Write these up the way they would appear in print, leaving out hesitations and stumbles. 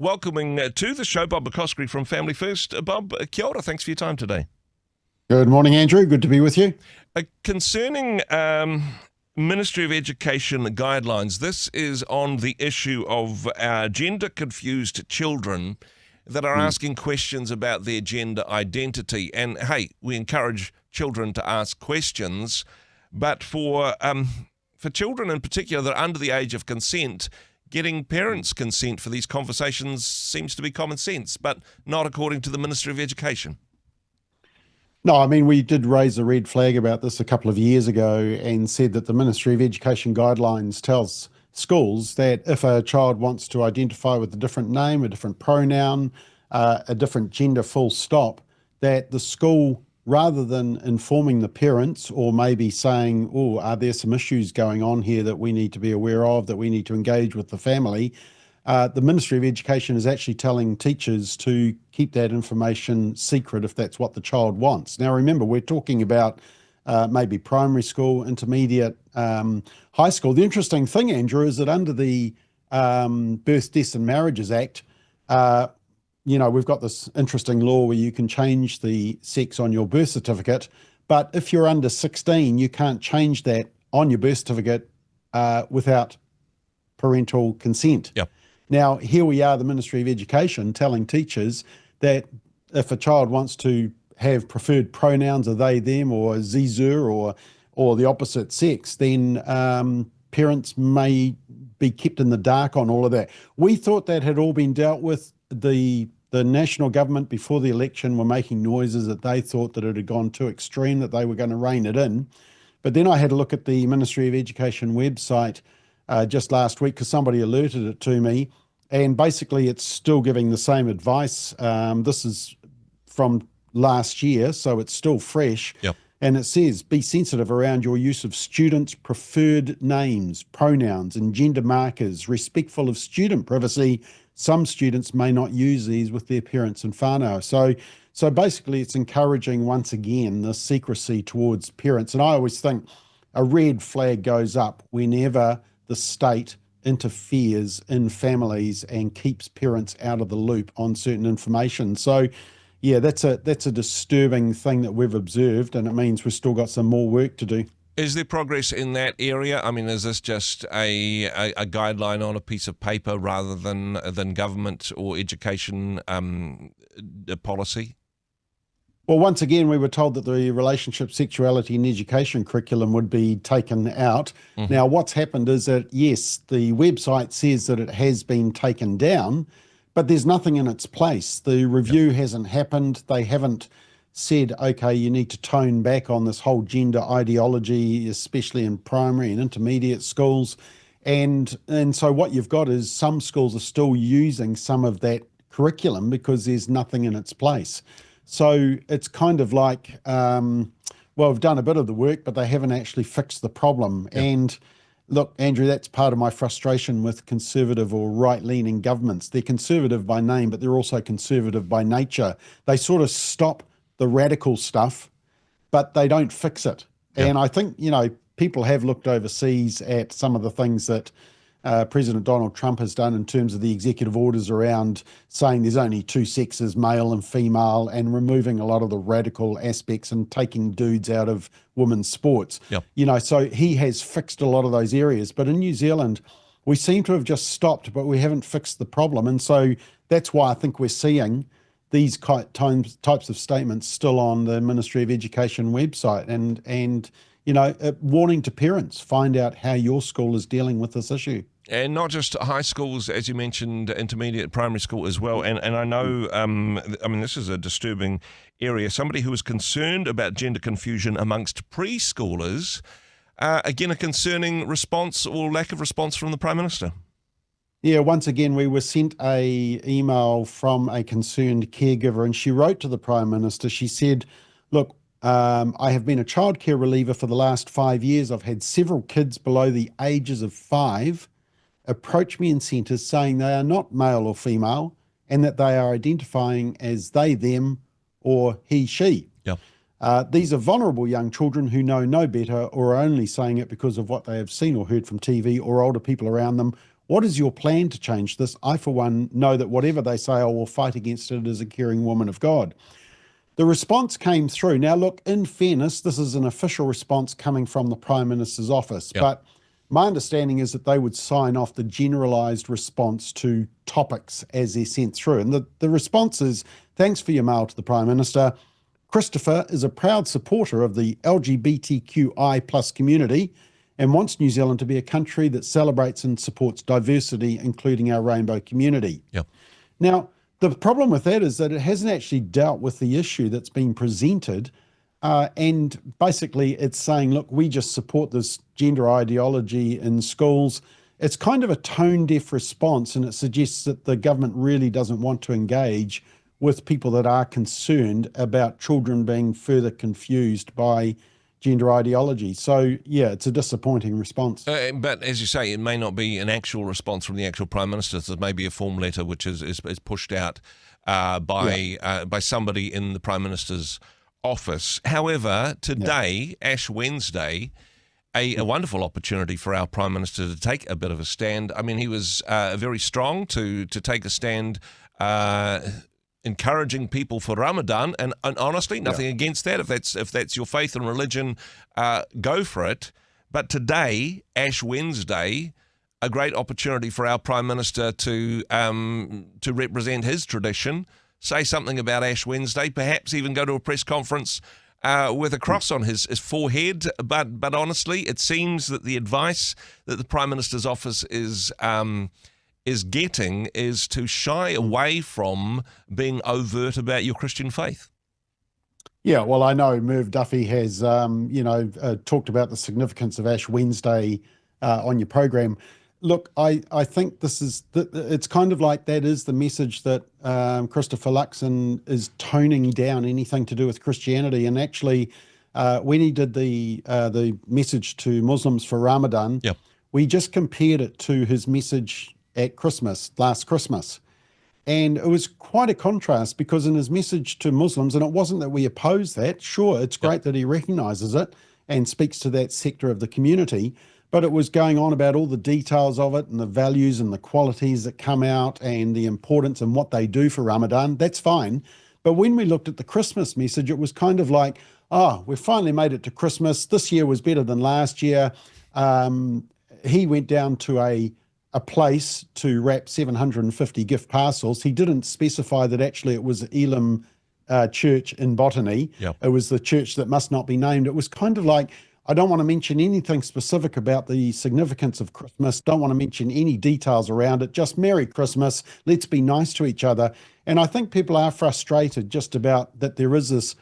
Welcoming to the show, Bob McCoskrie from Family First. Bob, kia ora, thanks for your time today. Good morning, Andrew. Good to be with you. Concerning Ministry of Education guidelines, this is on the issue of gender-confused children that are asking questions about their gender identity. And, hey, we encourage children to ask questions, but for children in particular that are under the age of consent, getting parents' consent for these conversations seems to be common sense, but not according to the Ministry of Education. No, I mean, we did raise a red flag about this a couple of years ago and said that the Ministry of Education guidelines tells schools that if a child wants to identify with a different name, a different pronoun, a different gender full stop, that the school, rather than informing the parents or maybe saying, oh, are there some issues going on here that we need to be aware of, that we need to engage with the family, the Ministry of Education is actually telling teachers to keep that information secret if that's what the child wants. Now, remember, we're talking about maybe primary school, intermediate, high school. The interesting thing, Andrew, is that under the Births, Deaths and Marriages Act, we've got this interesting law where you can change the sex on your birth certificate, but if you're under 16, you can't change that on your birth certificate without parental consent. Yep. Now, here we are, the Ministry of Education, telling teachers that if a child wants to have preferred pronouns of they, them, or zizur, or the opposite sex, then parents may be kept in the dark on all of that. We thought that had all been dealt with. The national government before the election were making noises that they thought that it had gone too extreme, that they were going to rein it in. But then I had a look at the Ministry of Education website just last week because somebody alerted it to me, and basically it's still giving the same advice. This is from last year, so it's still fresh. Yep. And it says, be sensitive around your use of students' preferred names, pronouns, and gender markers, respectful of student privacy. Some students may not use these with their parents and whānau. So basically it's encouraging, once again, the secrecy towards parents. And I always think a red flag goes up whenever the state interferes in families and keeps parents out of the loop on certain information. So yeah, that's a disturbing thing that we've observed, and it means we've still got some more work to do. Is there progress in that area? I mean, is this just a guideline on a piece of paper rather than government or education policy? Well, once again, we were told that the relationship, sexuality and education curriculum would be taken out. Mm-hmm. Now, what's happened is that, yes, the website says that it has been taken down, but there's nothing in its place. The review hasn't happened. They haven't said, okay, you need to tone back on this whole gender ideology, especially in primary and intermediate schools. And so what you've got is some schools are still using some of that curriculum because there's nothing in its place. So it's kind of like, well, we've done a bit of the work, but they haven't actually fixed the problem. Yep. And look, Andrew, that's part of my frustration with conservative or right-leaning governments. They're conservative by name, but they're also conservative by nature. They sort of stop the radical stuff, but they don't fix it. Yep. And I think, people have looked overseas at some of the things that President Donald Trump has done in terms of the executive orders around saying there's only two sexes, male and female, and removing a lot of the radical aspects and taking dudes out of women's sports. Yep. So he has fixed a lot of those areas. But in New Zealand, we seem to have just stopped, but we haven't fixed the problem. And so that's why I think we're seeing these types of statements still on the Ministry of Education website and warning to parents, find out how your school is dealing with this issue. And not just high schools, as you mentioned, intermediate, primary school as well. And I know, this is a disturbing area. Somebody who is concerned about gender confusion amongst preschoolers, again, a concerning response or lack of response from the Prime Minister. Yeah, once again, we were sent an email from a concerned caregiver, and she wrote to the Prime Minister. She said, look, I have been a childcare reliever for the last 5 years. I've had several kids below the ages of 5 approach me in centres saying they are not male or female and that they are identifying as they, them, or he, she. Yeah. These are vulnerable young children who know no better or are only saying it because of what they have seen or heard from TV or older people around them. What is your plan to change this? I, for one, know that whatever they say, I will fight against it as a caring woman of God. The response came through. Now, look, in fairness, this is an official response coming from the Prime Minister's office, Yep. but my understanding is that they would sign off the generalised response to topics as they're sent through. And the response is, thanks for your mail to the Prime Minister. Christopher is a proud supporter of the LGBTQI plus community and wants New Zealand to be a country that celebrates and supports diversity, including our rainbow community. Yep. Now, the problem with that is that it hasn't actually dealt with the issue that's been presented. And basically it's saying, look, we just support this gender ideology in schools. It's kind of a tone-deaf response, and it suggests that the government really doesn't want to engage with people that are concerned about children being further confused by gender ideology. So, yeah, it's a disappointing response. But as you say, it may not be an actual response from the actual Prime Minister. So it may be a form letter which is pushed out by somebody in the Prime Minister's office. However, today, Ash Wednesday, a wonderful opportunity for our Prime Minister to take a bit of a stand. I mean, he was very strong to take a stand, encouraging people for Ramadan, and honestly, nothing against that. If that's your faith and religion, go for it. But today, Ash Wednesday, a great opportunity for our Prime Minister to represent his tradition, say something about Ash Wednesday, perhaps even go to a press conference with a cross on his forehead. But honestly, it seems that the advice that the Prime Minister's office is getting is to shy away from being overt about your Christian faith. Yeah, well, I know Merv Duffy has, talked about the significance of Ash Wednesday on your program. Look, I think it's kind of like that is the message that Christopher Luxon is toning down anything to do with Christianity. And actually, when he did the message to Muslims for Ramadan, we just compared it to his message at Christmas, last Christmas. And it was quite a contrast, because in his message to Muslims, and it wasn't that we oppose that, sure, it's great that he recognises it and speaks to that sector of the community, but it was going on about all the details of it and the values and the qualities that come out and the importance and what they do for Ramadan. That's fine. But when we looked at the Christmas message, it was kind of like, oh, we finally made it to Christmas. This year was better than last year. He went down to a place to wrap 750 gift parcels. He didn't specify that actually it was Elim Church in Botany. It was the church that must not be named. It was kind of like, I don't want to mention anything specific about the significance of Christmas, don't want to mention any details around it, just Merry Christmas, let's be nice to each other. And I think people are frustrated just about that there is this,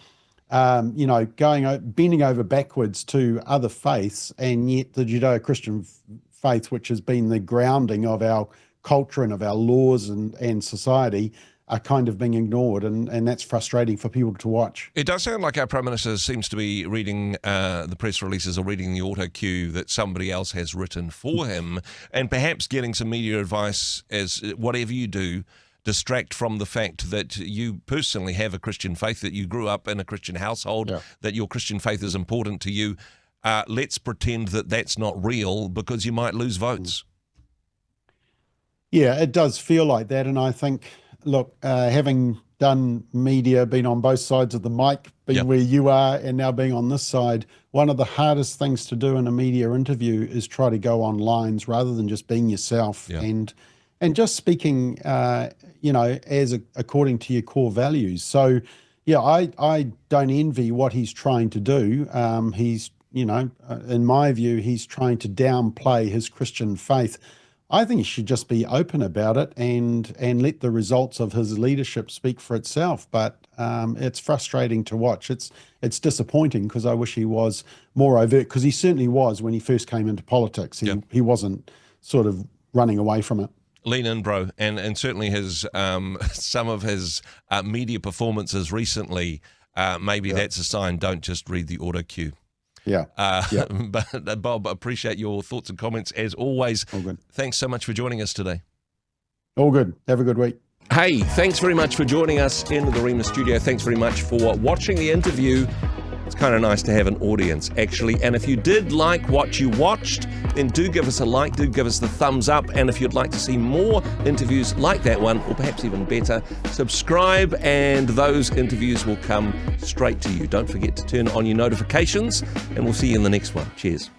bending over backwards to other faiths, and yet the Judeo-Christian faith, which has been the grounding of our culture and of our laws and society, are kind of being ignored, and that's frustrating for people to watch. It does sound like our Prime Minister seems to be reading the press releases or reading the auto cue that somebody else has written for him, and perhaps getting some media advice as whatever you do, distract from the fact that you personally have a Christian faith, that you grew up in a Christian household, that your Christian faith is important to you. Let's pretend that that's not real, because you might lose votes. Yeah, it does feel like that, and I think, look, having done media, been on both sides of the mic, being where you are and now being on this side, one of the hardest things to do in a media interview is try to go on lines rather than just being yourself and just speaking, according to your core values. So, yeah, I don't envy what he's trying to do. He's, in my view, he's trying to downplay his Christian faith. I think he should just be open about it and let the results of his leadership speak for itself. But it's frustrating to watch. It's disappointing, because I wish he was more overt, because he certainly was when he first came into politics. He wasn't sort of running away from it. Lean in, bro, and certainly his some of his media performances recently, maybe that's a sign. Don't just read the auto cue. But Bob, appreciate your thoughts and comments as always. All good. Thanks so much for joining us today. All good. Have a good week. Hey, thanks very much for joining us in the Rhema studio. Thanks very much for watching the interview. It's kind of nice to have an audience, actually. And if you did like what you watched, then do give us a like, do give us the thumbs up. And if you'd like to see more interviews like that one, or perhaps even better, subscribe and those interviews will come straight to you. Don't forget to turn on your notifications, and we'll see you in the next one. Cheers.